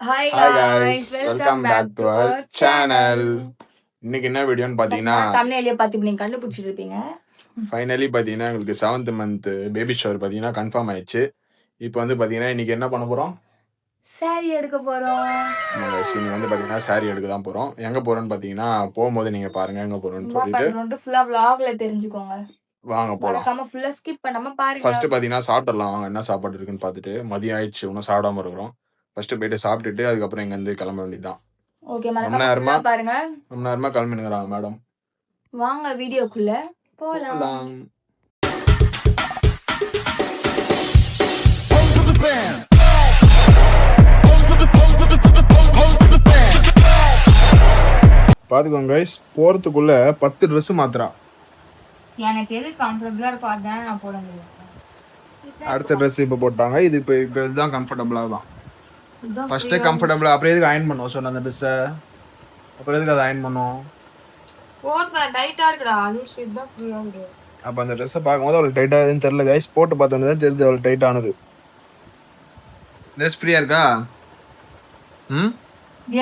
Hi Hi guys, guys, welcome back to our channel. இன்னைக்கு என்ன வீடியோன்னு பார்த்தீங்கன்னா thumbnail பார்த்து நீங்க கண்டுபிடிச்சிட்டு இருப்பீங்க. ஃபைனலி பார்த்தீங்கன்னா உங்களுக்கு 7th மந்த் பேபி ஷவர் பார்த்தீங்கன்னா கன்ஃபார்ம் ஆயிடுச்சு. இப்போ வந்து பார்த்தீங்கன்னா இன்னைக்கு என்ன பண்ண போறோம்? சாரி எடுக்க போறோம். நம்ம சீன் வந்து பார்த்தீங்கன்னா சாரி எடுக்க தான் போறோம். எங்க போறோம்னு பார்த்தீங்கன்னா போகும்போது நீங்க பாருங்க எங்க போறோம்னு சொல்லிட்டு. ஃபுல்லா vlogல தெரிஞ்சுக்கோங்க. வாங்க போலாம். மறக்காம ஃபுல்லா ஸ்கிப் பண்ணாம பாருங்க. ஃபர்ஸ்ட் பார்த்தீங்கன்னா சாப்பிடலாம் வாங்க என்ன சாப்பாடு இருக்குன்னு பார்த்துட்டு மதியம் ஆயிடுச்சு இன்னும் சாப்பிடாம இருக்கிறோம். ஃபர்ஸ்ட் போயிட்டு சாப்பிட்டுட்டு அதுக்கப்புறம் இங்க இருந்து கிளம்ப வேண்டியதுதான். ஓகே மறக்காம ஃபுல்லா பாருங்க. ரொம்ப நேரமா கிளம்பினுங்கறாங்க மேடம். வாங்க வீடியோக்குள்ள போலாம். பாத்துக்கோங்க கைஸ் போறதுக்குள்ள 10 Dress மாத்துறா. எனக்கு எது கம்ஃபர்ட்டபிளா இருக்கோ அதான் நான் போட முடியும். அடுத்த Dress இப்ப போட்டாங்க. இது இப்ப இதுதான் கம்ஃபர்ட்டபிளா தான். ஃபர்ஸ்ட் கம்ஃபர்ட்டபிளா அப்புறம் எதுக்கு அயர்ன் பண்ணோம் சொன்ன அந்த Dress அப்புறம் எதுக்கு அதை அயர்ன் பண்ணோம்? போட் டைட்டா இருக்குடா லூஸ் இதுதான் ஃப்ரீயா இருக்கு. அப்ப அந்த Dress பாக்கும்போது அவளுக்கு டைட்டா ஆகுதுன்னு தெரியல கைஸ் போட்டு பார்த்தோன்னே தான் தெரிஞ்சு அவளுக்கு டைட் ஆனது. Dress ஃப்ரீயா இருக்கா?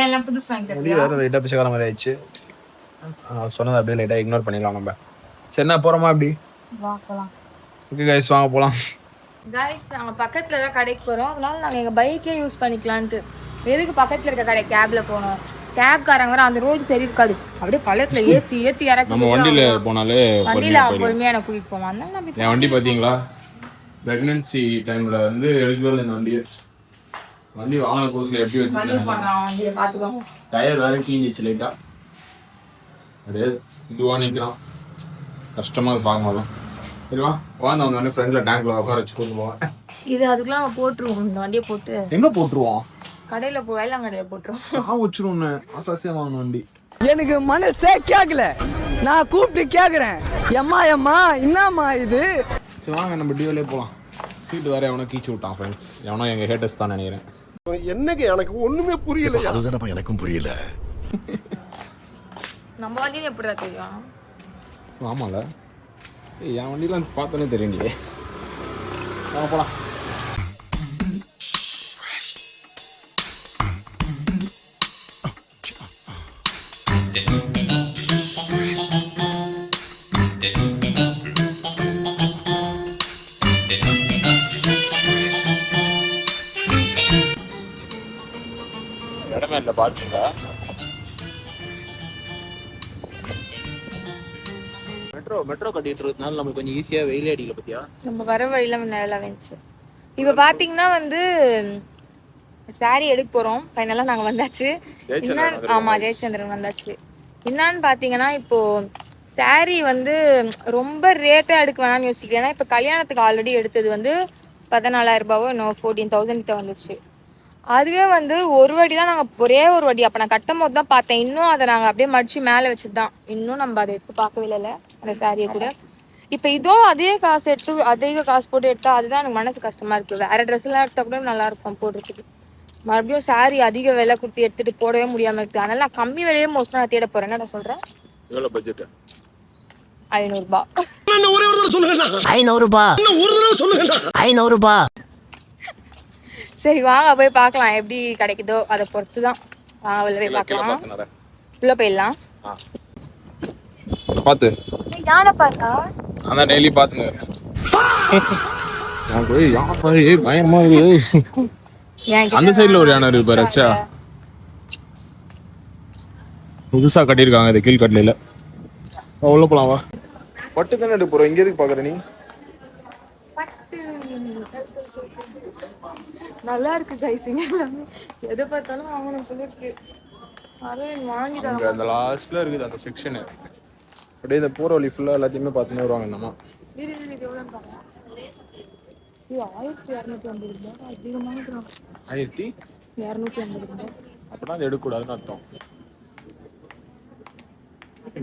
எல்லாம் புதுசு வாங்கிட்டேன். முடி வேற லைட்டா பிச்சைக்கார மாதிரி ஆயிடுச்சு. சொன்னதை அப்படியே லைட்டா இக்னோர் பண்ணிடலாம் நம்ம. சரி நான் போறோமா அப்படி? வா போலாம். ஓகே கைஸ் வாங்க போலாம். கைஸ் நாங்க பக்கத்துல தான் கடைக்கு போறோம். அதனால நாங்க எங்க பைக்கே யூஸ் பண்ணிக்கலாம்னு. எதுக்கு பக்கத்துல இருக்க கடை கேப்ல போனோம். கேப்காரங்க வர அந்த ரோடு சரி இருக்காது. அப்படியே பள்ளத்துல ஏத்தி இறக்கி நம்ம வண்டியில போனாலே வண்டியில பொறுமையா எனக்கு கூட்டிட்டு போவான். என் வண்டி பாத்தீங்களா பிரெக்னன்சி டைம்ல வந்து எடுக்கல இந்த வண்டி வாங்கின புதுசுல எப்படி வச்சிருக்காங்க டயர் வேற கீஞ்சிச்சு லைட்டா அப்படியே இதுவா நிற்கிறான் கஷ்டமா பார்க்கும்போது சரிவா வாங்க அவங்க வந்து ஃப்ரெண்ட்ல டேங்க்ல உட்கார வச்சு கொண்டு போவேன். இது அதுக்கெல்லாம் போட்டுருவோம். இந்த வண்டியை போட்டு எங்க போட்டுருவோம்? கடையில வேளாங் கடையில போட்டுருவோம். வச்சிருவோம் ஆசாசியா வாங்கின வண்டி. எனக்கு மனசே கேட்கல. நான் கூப்பிட்டு கேக்குறேன் எம்மா என்னம்மா இது? சரி வாங்க நம்ம டியோலே போலாம். சீட்டு வேற எவனோ கீச்சு விட்டான் ஃப்ரெண்ட்ஸ். எவனோ எங்க ஹேட்டர்ஸ் தான் நினைக்கிறேன். என்னங்க எனக்கு ஒண்ணுமே புரியல. அதுதானப்பா எனக்கும் புரியல. நம்ம வண்டியில எப்படிடா தெரியும்? ஆமால என் வண்டியில பார்த்தோன்னே தெரியுங்களே. வாங்க போலாம். இடமே இல்லை பாருங்க. மெட்ரோ கட்டிட்டு இருக்கிறதுனால நமக்கு கொஞ்சம் ஈஸியா வெயில் அடிக்கல பத்தியா. நம்ம வர வழியில நல்லா வந்துச்சு. இப்ப பாத்தீங்கன்னா வந்து சாரி எடுக்க போறோம். ஃபைனலா நாங்க வந்தாச்சு. ஆமா ஜெயச்சந்திரன் வந்தாச்சு. என்னன்னு பாத்தீங்கன்னா இப்போ சாரி வந்து ரொம்ப ரேட்டா எடுக்க வேணாம்னு யோசிக்கிறேன். ஏன்னா இப்ப கல்யாணத்துக்கு ஆல்ரெடி எடுத்தது வந்து 14,000 ரூபாவோ இன்னும் 14,000 கிட்ட வந்துச்சு. அதுவே வந்து ஒரு வாட்டி தான் நாங்கள் ஒரே ஒரு வாட்டி அப்போ நான் கட்டும் போது தான் பார்த்தேன். இன்னும் அதை நாங்கள் அப்படியே மடிச்சு மேலே வச்சுட்டு தான் இன்னும் நம்ம அதை எடுத்து பார்க்கவே இல்லை அந்த சாரியை கூட. இப்போ இதோ அதே காசு எடுத்து அதிக காசு போட்டு எடுத்தால் அதுதான் எனக்கு மனசு கஷ்டமாக இருக்குது. வேறு ட்ரெஸ்லாம் எடுத்தால் கூட நல்லாயிருக்கும் போடுறதுக்கு. மறுபடியும் சாரி அதிக விலை கொடுத்து எடுத்துகிட்டு போடவே முடியாமல் இருக்குது. அதனால நான் கம்மி விலையே மோஸ்ட்டாக நான் தேட போகிறேன். என்ன சொல்கிறேன்? எவ்வளோ பட்ஜெட்? 500 ரூபாய். 500 ரூபாய். சரி வாங்க போய் பார்க்கலாம் எப்படி கிடைக்குதோ அதை பொறுத்து தான். வாங்க உள்ள போய் பார்க்கலாம். உள்ள போயிடலாம். பார்த்து யானை பார்த்தா அதான் டெய்லி பார்த்துங்க. பயமா இருக்கு. அந்த சைடுல ஒரு யானை இருக்கு பாரு. அச்சா புதுசா கட்டியிருக்காங்க இது கீழ்கட்லையில. உள்ள போலாம் வா. பட்டு தானே எடுக்க போறோம். இங்க எதுக்கு பாக்குற நீ? நல்லா இருக்கு கைஸ். எதை பார்த்தாலும் வாங்கணும் போல இருக்கு. அந்த லாஸ்ட்ல இருக்குது அந்த செக்ஷன். அப்படியே இந்த போற வழி ஃபுல்லா எல்லாத்தையுமே பார்த்துன்னு வருவாங்க இந்த அம்மா. 1250 ரூபாய் அதிகமாக 1250 ரூபாய். அப்படின்னா அது எடுக்கக்கூடாதுன்னு அர்த்தம்.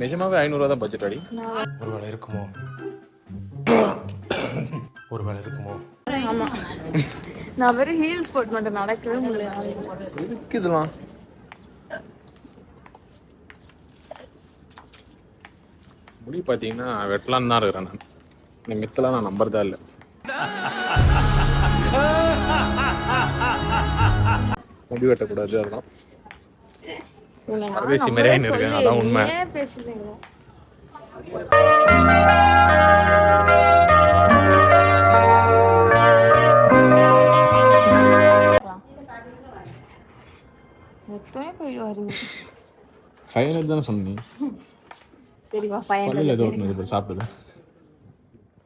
நிஜமாவே 500 ரூபா தான் பட்ஜெட் அடி. ஒருவேளை இருக்குமோ? ஆமா நான் வெறும் ஹீல்ஸ் போட்டு மட்டும் நடக்கவே முடியல. இதெல்லாம் முடி பார்த்தீங்கன்னா வெட்டலான்னு தான் இருக்கிறேன் நான். இந்த மித்தெல்லாம் நான் நம்புறதா இல்லை. முடி வெட்டக்கூடாது அதுதான். நானும் பேசி நம்மளே மாதிரியே இருக்கேன், அதான் சொல்லி உண்மை. ஏன் பேசுறீங்க? மொத்தமே போயிடுவாரு. 500 தானே சொன்னீங்க. சரிவா பள்ளியில் ஏதோ பையன் ஒன்று சாப்பிட்டது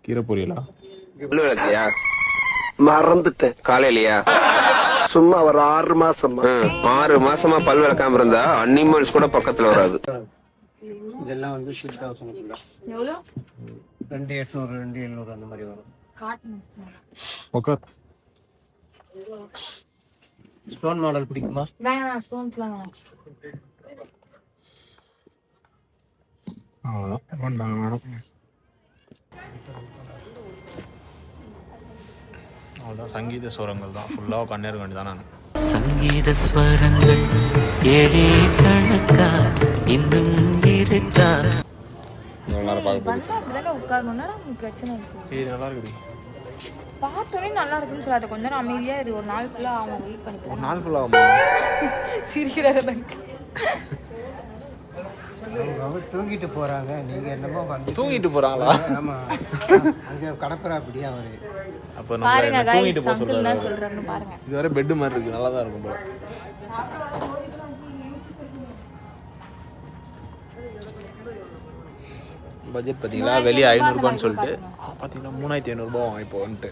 கீரை பொரியலா? விளக்கலையா? மறந்துட்டேன். காலையிலயா? சும்மா ஒரு 6 மாசமா 6 மாசமா பல் விளக்காம இருந்தா அனிமல்ஸ் கூட பக்கத்துல வராது. இதெல்லாம் வந்து 6000 எவ்வளோ 2800 2700 அந்த மாதிரி வரும். உட்கார். ஸ்டோன் மாடல் பிடிக்குமா? வேணாம் ஸ்டோன்ஸ்லாம் வேணாம். அவ்வளோதான் வேண்டாம் மேடம். அவ்வளோதான் சங்கீத சுரங்கள் தான் ஃபுல்லாக கண்ணேற வேண்டி தான் நான். சங்கீத ஸ்வரங்கள் ஏழே கணக்கா இன்னும் இருக்கா. நல்லா பார்க்க வந்தா அப்படிதானே உட்காரணும்னா உங்களுக்கு பிரச்சனை இருக்கு. இது நல்லா இருக்குது. பார்த்தோன்னே நல்லா இருக்குன்னு சொல்லாத, கொஞ்ச நேரம் அமைதியா இரு. ஒரு நாள் ஃபுல்லா அவங்க வெயிட் ஒரு பண்ணிக்கலாம். நாள் ஃபுல்லாகுமா? சிரிக்கிறாரு. அவங்க தூங்கிட்டு போறாங்க, நீங்க என்னமோ வந்து தூங்கிட்டு போகிறாங்களா? ஆமா அங்க கடப்புறா அப்படியே அவரு. அப்போ பாருங்க நம்ம guys, தூங்கிட்டு போக uncle என்ன சொல்கிறாரு. சொல்றாருன்னு பாருங்க. இது வரை பெட்டு மாதிரி இருக்குது, நல்லா தான் இருக்கும் போல. பட்ஜெட் பார்த்தீங்களா? வெளியே 500 சொல்லிட்டு பார்த்தீங்கன்னா 3500 இப்போ வந்துட்டு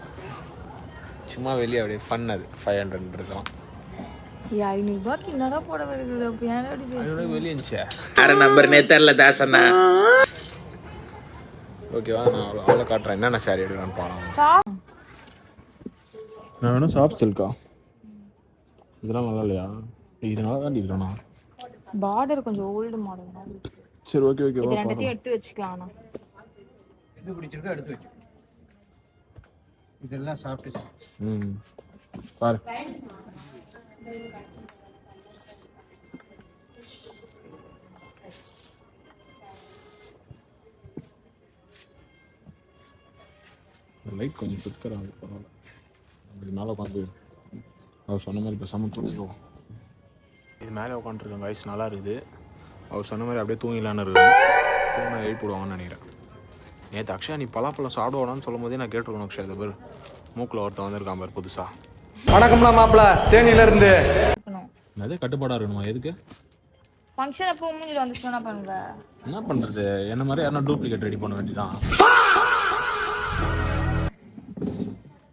சும்மா வெளியே அப்படியே ஃபன். அது 500 இருக்கலாம். 500 ரூபாய்க்கு என்னடா போட வேண்டியது? அப்போ ஏன் அப்படி பேசுறீங்க? 500 வெளியே இருந்துச்சு. அரை நம்பர்னே தெரில தாசண்ணா. ஓகேவா, நான் அவ்வளோ காட்டுறேன். என்னென்ன சாரி எடுக்கலான்னு பாருங்க. நான் வேணும் சாஃப்ட் சில்கா. இதெல்லாம் நல்லா இல்லையா? இதனால தான் இருக்கேண்ணா. பார்டர் கொஞ்சம் ஓல்டு மாடல் மாதிரி. சரி ஓகே ஓகே. இது ரெண்டத்தையும் எடுத்து வச்சுக்கலாம். ஆனா இது பிடிச்சிருக்கா எடுத்து வச்சு. இதெல்லாம் சாப்பிட்டு ம் பாரு. லைட் கொஞ்சம் ஃபிக்கர் ஆகுது, பரவாயில்ல. இது மேலே உட்காந்து அவர் சொன்ன மாதிரி இப்போ தூங்கிடுவோம். இது மேலே உட்காந்துருக்கேன் வயசு நல்லா இருக்குது. அவர் சொன்ன மாதிரி அப்படியே தூங்கிடலான்னு இருக்குது. தூங்கினா எழுப்பிடுவாங்கன்னு நினைக்கிறேன். நேற்று அக்ஷயா நீ பலாப்பழம் சாப்பிடுவானான்னு சொல்லும் போதே நான் கேட்டிருக்கணும். அக்ஷயா இது பேர் மூக்கில் ஒருத்தன் வந்திருக்கான் பாரு புதுசா. வணக்கம்ல மாப்பிள்ள, தேனியில இருந்து. அதே கட்டுப்பாடாக இருக்கணுமா? எதுக்கு? ஃபங்க்ஷன் அப்போ மூஞ்சில வந்துச்சுன்னா என்ன பண்ணுங்க? என்ன பண்ணுறது, என்ன மாதிரி யாரும் டூப்ளிகேட் ரெடி பண்ண வேண்டியதான்.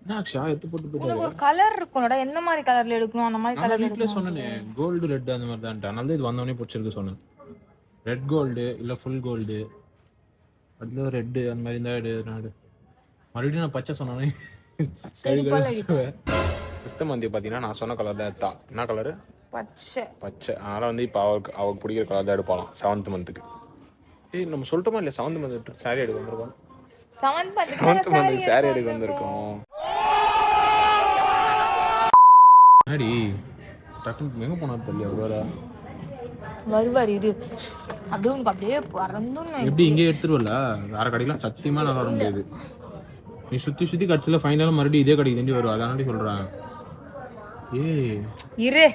என்ன அக்ஷயா எடுத்து போட்டு உனக்கு ஒரு கலர் இருக்கும்டா, என்ன மாதிரி கலர்ல எடுக்கணும் அந்த மாதிரி கலர்ல வீட்டில் எடுக்கணும். சொன்னேன் கோல்டு ரெட் அந்த மாதிரி தான். அதனால இது வந்தவொடனே பிடிச்சிருக்கு சொன்னேன். ரெட் கோல்டு இல்லை ஃபுல் கோல்டு, அதில் ரெட்டு அந்த மாதிரி இருந்தால் எடு. மறுபடியும் நான் பச்சை சொன்னேன். ஃபிஃப்த் மந்தி பார்த்தீங்கன்னா நான் சொன்ன கலர் தான் எடுத்தா. என்ன கலரு? பச்சை. பச்சை. அதனால் வந்து இப்போ அவருக்கு பிடிக்கிற கலர் தான் எடுப்பாலாம் 7th மந்த்துக்கு. ஏய் நம்ம சொல்லிட்டோமா இல்லையா 7th மந்த் சாரி எடுக்க வந்திருக்கோம். 7th மந்த் சாரி எடுக்க வந்திருக்கோம். அடி டக்குனு எங்கே போனார் தெரியல. வேற வருவார் இது அப்படியே உனக்கு அப்படியே பறந்துன்னு. எப்படி இங்கே எடுத்துருவல? வேற கடைக்கெல்லாம் சத்தியமாக நான் வர முடியாது. நீ சுற்றி சுற்றி கடைசியில் ஃபைனலாக மறுபடியும் இதே கடைக்கு தாண்டி வருவா. அதாண்டி சொல்கிறேன். இரு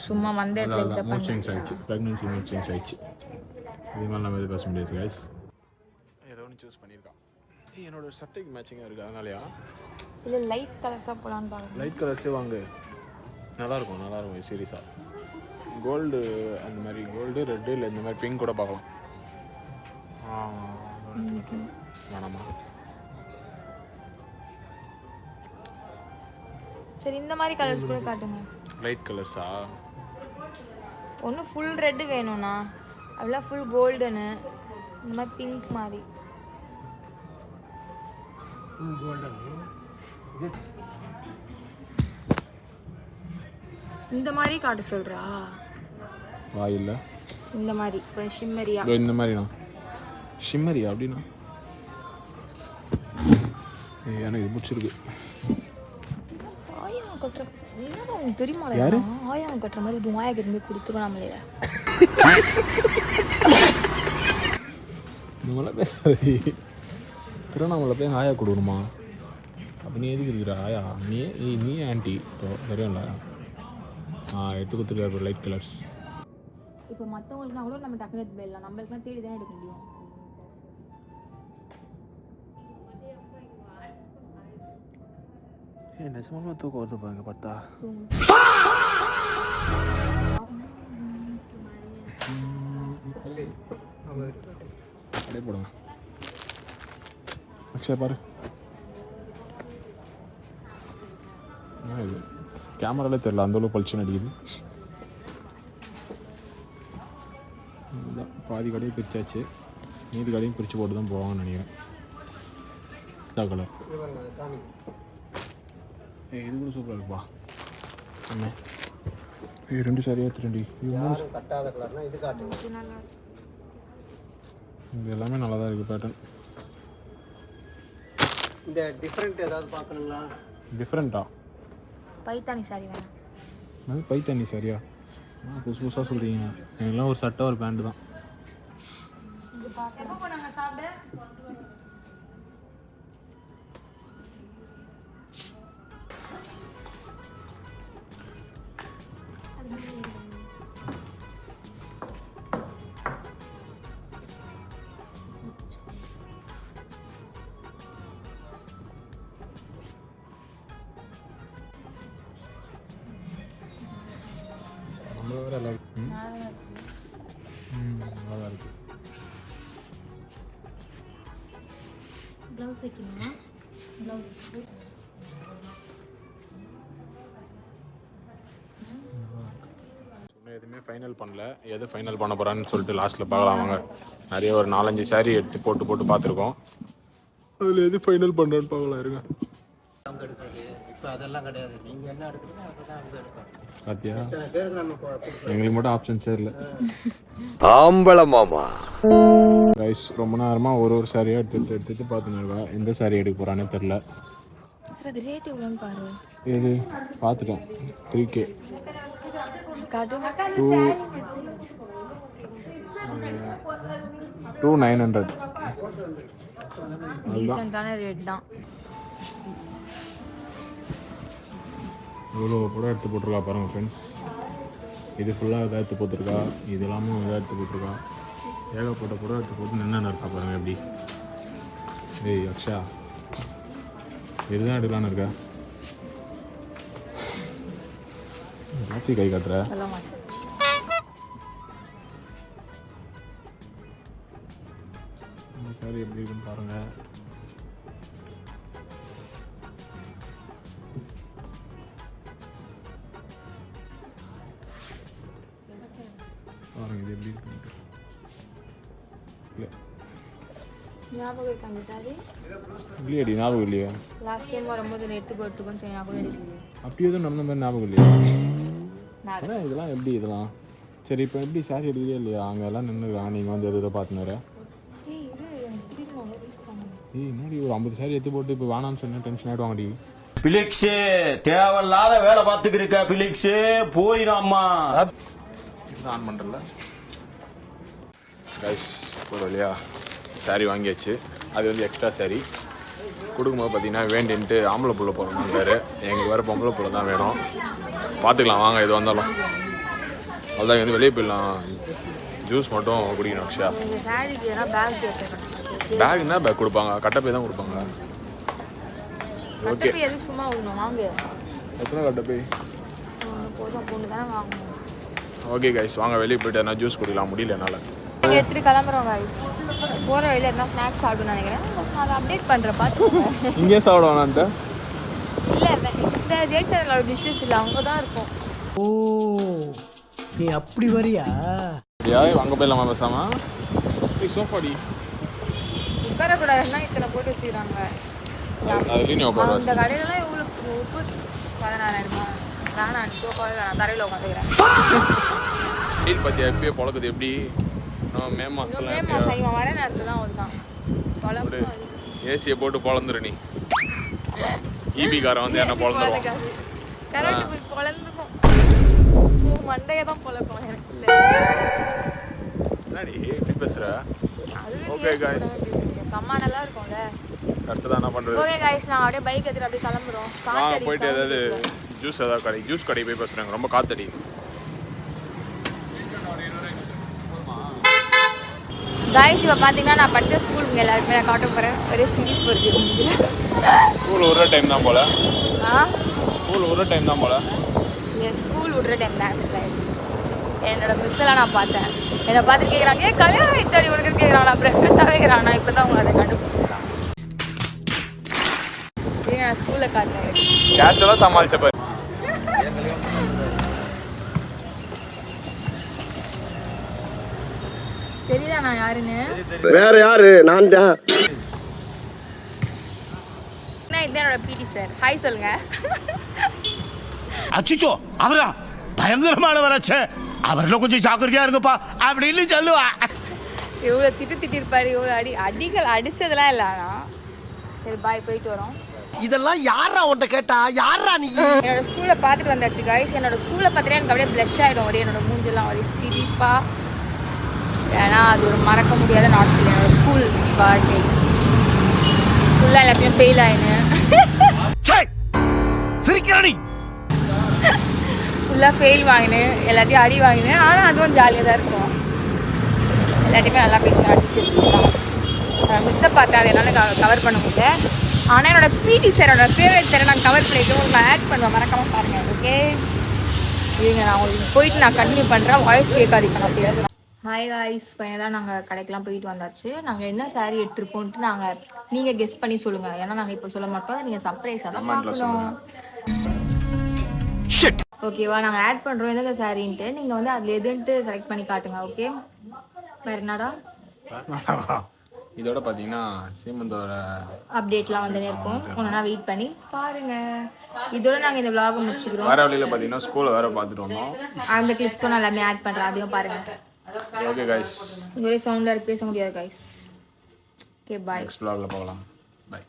சும்மா வந்த இடத்துல மூட் சேஞ்ச் ஆயிடுச்சு. ப்ரெக்னன்சி மூட் சேஞ்ச் ஆயிடுச்சு. இது மாதிரி நம்ம எது பேச முடியாது கைஸ். ஏதோ ஒன்று சூஸ் பண்ணியிருக்கான். என்னோட சட்டைக்கு மேட்சிங்காக இருக்குது அதனாலயா? இல்லை லைட் கலர்ஸாக போகலான்னு பாருங்க. லைட் கலர்ஸே வாங்க, நல்லாயிருக்கும் சீரியஸாக. கோல்டு அந்த மாதிரி கோல்டு ரெட்டு இல்லை இந்த மாதிரி பிங்க் கூட பார்க்கலாம். வேணாமா? சரி இந்த மாதிரி கலர்ஸ் கூட காட்டுங்க. லைட் கலர்ஸா? ஒன்று ஃபுல் ரெட்டு வேணும்ண்ணா, அப்படிலாம் ஃபுல் கோல்டுன்னு இந்த மாதிரி பிங்க் மாதிரி. இந்த மாதிரி காட்ட சொல்றா? வாயில்ல இந்த மாதிரி கொஞ்சம் ஷிம்மரியா. இந்த மாதிரிண்ணா ஷிம்மரியா அப்படின்னா எனக்கு இது பிடிச்சிருக்கு. ஆயம் கட்டுற என்னடா உனக்கு தெரியுமா? ஆயம் கட்டுற மாதிரி இது ஆயா கிட்ட போய் கொடுத்துருவோம் நம்மளே. இவங்களாம் பேசாது. திருவண்ணாமலை போய் ஆயா கொடுக்கணுமா? அப்போ நீ எதுக்கு இருக்கிற ஆயா? நீ ஆன்டி இப்போ தெரியும்ல. எடுத்து கொடுத்துருக்காரு லைட் கலர்ஸ். இப்போ மற்றவங்களுக்குனா கூட நம்ம டக்குனு எடுத்து போயிடலாம், நம்மளுக்குலாம் தேடி தான் எடுக்க முடியும். நிஜமாக தூக்கம் வருது பாருங்க பார்த்தா. அப்படியே போடுங்க. அக்ஷயா பாரு, இது கேமராலே தெரியல அந்தளவு பளிச்சுன்னு அடிக்குது. பாதி கடையை பிரிச்சாச்சு, மீதி கடையும் பிரித்து போட்டு தான் போவாங்கன்னு நினைக்கிறேன். கலர் இது கூட சூப்பராக இருக்குப்பா. என்ன ரெண்டு சரியாக திருண்டி இது எல்லாமே நல்லா தான் இருக்குது பேட்டர்ன். இந்த டிஃப்ரெண்ட் ஏதாவது பார்க்கணுங்களா? டிஃப்ரெண்ட்டா? பைத்தானி சாரி வேணும். அது பைத்தானி சாரியா? புதுசு புதுசாக சொல்கிறீங்க. எனக்குலாம் ஒரு சட்டை ஒரு பேண்ட்டு தான். நல்லா இருக்கு. நல்லா இருக்கு. ப்ளவுஸ் வைக்கணுமா? ப்ளவுஸ் எதுவுமே ஃபைனல் பண்ணல, எது ஃபைனல் பண்ண போகிறான்னு சொல்லிட்டு லாஸ்ட்டில் பார்க்கலாம் வாங்க. நிறைய ஒரு 4-5 சாரீ எடுத்து போட்டு பார்த்துருக்கோம். அதில் எது ஃபைனல் பண்ணுறேன்னு பார்க்கலாம் இருங்க. இப்போ அதெல்லாம் கிடையாது, நீங்கள் என்ன எடுக்கிறீங்க அதுதான் அவங்க எடுப்பாங்க. பாத்தியா, எங்களுக்கு மட்டும் ஆப்ஷன்ஸே இல்லை. ஆம்பள மாமா கைஸ் ரொம்ப நேரமாக ஒரு சாரியாக எடுத்து பார்த்துன்னு இருக்கா. எந்த சாரீ எடுக்க போகிறானே தெரில. சார் அது ரேட் எவ்வளோன்னு பாரு. இது பார்த்துட்டேன் 3K. 2900. டீசெண்டான ரேட் தான். இவ்வளோ படம் எடுத்து போட்டிருக்கா பாருங்கள் ஃப்ரெண்ட்ஸ். இது ஃபுல்லாக இதாக எடுத்து போட்டிருக்கா, இது எல்லாமே இதாக எடுத்து போட்டிருக்கா. ஏகப்பட்ட படம் எடுத்து போட்டு நின்று இருக்கா பாருங்கள் எப்படி. ஏய் அக்ஷா, இதுதான் எடுக்கலான்னு இருக்கா? ராத்தி கை காட்டுற. சொல்ல மாட்டேன். இந்த சாரி எப்படி இருக்குன்னு பாருங்கள். பாருங்க இது எப்படி இருக்கு. ஞாபகம் இருக்கு அந்த சாரி? இல்லையாடி, ஞாபகம் இல்லையா? லாஸ்ட் டைம் வரும்போது நெட்டுக்கு கொஞ்சம் ஞாபகம் எடுக்கலையே. அப்படி எதுவும் நம்ம மாதிரி ஞாபகம் இல்லையா? அதான் இதெல்லாம் எப்படி இதெல்லாம் சரி. இப்போ எப்படி சாரி எடுக்கிறே இல்லையா? அங்கே எல்லாம் நின்றுருக்காங்க, நீங்கள் வந்து எது பார்த்துன்னு. ஏய் என்னடி ஒரு 50 சாரி எடுத்து போட்டு இப்போ வேணாம்னு சொன்னால் டென்ஷன் ஆகிடுவாங்கடி. பிலிக்ஸு தேவையில்லாத வேலை பார்த்துக்கிருக்க பிலிக்ஸு, போயிடாமா ஆன் பண்ணுறல. கைஸ் ஒரு வழியா சாரி வாங்கியாச்சு. அது வந்து எக்ஸ்ட்ரா சாரி கொடுக்கும்போது பார்த்தீங்கன்னா வேண்டின்ட்டு ஆம்பளை புள்ள போகிறோம்னாரு. எங்களுக்கு வேறு பொம்பளை புள்ள தான் வேணும். பார்த்துக்கலாம் வாங்க எது வந்தாலும். அவ்வளோதான், வந்து வெளியே போயிடலாம். ஜூஸ் மட்டும் குடிக்கணும். அக்ஷயா பேக் என்ன பேக் கொடுப்பாங்க? கட்டப்பை தான் கொடுப்பாங்க. ஓகே சும்மா வாங்க. எத்தனை கட்டப்பை? பொண்ணு தான் வாங்கணும். ஓகே கைஸ் வாங்க வெளியே போய்ட்டு நான் ஜூஸ் குடிக்கலாம். முடியல என்னால். எடுத்துட்டு கிளம்புறோம் கைஸ். போகிற வழியில் எதனா ஸ்நாக்ஸ் சாப்பிடுன்னு நினைக்கிறேன். நான் அதை அப்டேட் பண்ணுறேன், பார்த்துக்கோங்க. இங்கே சாப்பிடுவானான்ட்டு இல்லை இந்த ஜெயச்சந்திரோட டிஷ்ஷஸ் இல்லை, அங்கே தான் இருக்கும். ஓ நீ அப்படி வரியா? அங்கே போயிடலாமா பேசாம? சோஃபாடி உட்காரக்கூடாதுன்னா இத்தனை போட்டு வச்சுக்கிறாங்க. இந்த கடையிலலாம் இவ்வளோ உப்பு 16,000 வேணாம். சோஃபாவே வேணாம், தரையில் உட்காந்துக்கிறேன். வெயில் பார்த்தியா எப்பயோ பொழக்குது எப்படி? நம்ம மே மாதம் இவன் வர நேரத்தில் தான் வருதான் பொழப்பு. ஏசியை போட்டு பொழந்துரு நீ. ஈபி காரை வந்து என்ன பொழந்துருவான். கரண்ட் போய் பொழந்துக்கும். மண்டையை தான் பொழக்கும் எனக்கு. இல்லை என்னடி எப்படி பேசுகிற? ஓகே காய்ஸ், செம்ம நல்லா இருக்கும்ல. கரெக்டு தான். என்ன பண்ணுறது? ஓகே காய்ஸ், நாங்கள் அப்படியே பைக் எடுத்துட்டு அப்படியே கிளம்புறோம். வாங்க போயிட்டு ஏதாவது ஜூஸ் ஏதாவது கடை ஜூஸ் கடை போய் பேசுகிறாங்க, ரொம்ப காத்தடி. காய்ஸ் இப்போ பார்த்தீங்கன்னா நான் படித்த ஸ்கூலுங்க எல்லாருக்குமே நான் காட்ட போகிறேன். ஒரே சிரிப்பு வருது. ஸ்கூல் விடுற டைம் தான் போல. ஸ்கூல் விடுற டைம் தான் ஆக்சுவலாக. என்னோட மிஸ்ஸெல்லாம் நான் பார்த்தேன். என்னை பார்த்து கேட்குறாங்க, ஏன் கல்யாணம் வச்சாடி உனக்கு கேட்குறாங்க, நான் ப்ரெக்னெண்ட்டாகவே இருக்கிறான். நான் இப்போ தான் உங்களை அதை கண்டுபிடிச்சிருக்கான். நான் ஸ்கூலில் காட்டுறேன். கேஷுவலாக சமாளிச்சப்ப தெரியுதா நான் யாருன்னு? வேற யாரு? நான் தான். இதுதான் என்னோட பிடி சார். ஹாய் சொல்லுங்க. அச்சுச்சோ அவரா பயங்கரமானவராச்சே, அவரில் கொஞ்சம் ஜாக்கிரதையா இருங்கப்பா அப்படின்னு சொல்லுவா. எவ்வளோ திட்டிருப்பாரு, எவ்வளோ அடிகள் அடிச்சதெல்லாம் இல்லை. ஆனால் சரி பாய், போயிட்டு வரோம். இதெல்லாம் யாரா உன்ட்ட கேட்டா? யாரா நீ? என்னோட ஸ்கூலை பார்த்துட்டு வந்தாச்சு காய்ஸ். என்னோட ஸ்கூலை பார்த்துட்டு எனக்கு அப்படியே ப்ளஷ் ஆகிடும். ஒரே என்னோட மூஞ்செல்லாம் ஒரே சிரிப்பா. ஏன்னா அது ஒரு மறக்க முடியாத நாட்கள். என்னோட ஸ்கூல் வாழ்க்கை ஃபுல்லாக எல்லாத்தையும் ஃபெயில் ஆயினு. சிரிக்கிறானி ஃபுல்லாக ஃபெயில் வாங்கினேன், எல்லாத்தையும் அடி வாங்கினேன். ஆனால் அதுவும் ஜாலியாக தான் இருக்கும். எல்லாத்தையுமே நல்லா பேசினேன். டீச்சர்ஸ் மிஸ்ஸை பார்த்தேன், அதை என்னால் கவர் பண்ண முடியல. ஆனால் என்னோட பிடி சாரோட ஃபேவரட் சாரை நான் கவர் பண்ணிட்டு உங்களுக்கு ஆட் பண்ணுவேன், மறக்காமல் பாருங்கள். ஓகே இதுங்க, நான் உங்களுக்கு போயிட்டு நான் கண்டினியூ பண்ணுறேன். வாய்ஸ் கேட்காதீங்க நான் பேசுகிறேன். ஹாய் காய்ஸ், ஃபைனலாக நாங்கள் கடைக்கெலாம் போயிட்டு வந்தாச்சு. நாங்கள் என்ன சாரீ எடுத்துருப்போன்ட்டு நீங்கள் கெஸ் பண்ணி சொல்லுங்கள். ஏன்னா நாங்கள் இப்போ சொல்ல மாட்டோம், நீங்கள் சர்ப்ரைஸாக தான் பார்க்கணும். ஓகேவா? நாங்கள் ஆட் பண்ணுறோம் எந்தெந்த சாரின்ட்டு. நீங்கள் வந்து அதில் எதுன்ட்டு செலக்ட் பண்ணி காட்டுங்க. ஓகே, வேறு என்னடா? இதோட பார்த்தீங்கன்னா சீமந்தோட அப்டேட்லாம் வந்து இருக்கும். ஒன்றா வெயிட் பண்ணி பாருங்கள். இதோட நாங்கள் இந்த விலாகை முடிச்சுக்கிறோம். வேற வழியில் பார்த்தீங்கன்னா ஸ்கூலை வேறு பார்த்துட்டு வந்தோம். அந்த கிளிப்ஸும் நான் எல்லாமே ஆட் பண்ணுறேன், அதையும் பாருங்கள். ஓகே கைஸ், ஒரே சவுண்டாக இருக்கு, பேச முடியாது கைஸ். Okay bye. நெக்ஸ்ட் vlogல போகலாம். பை.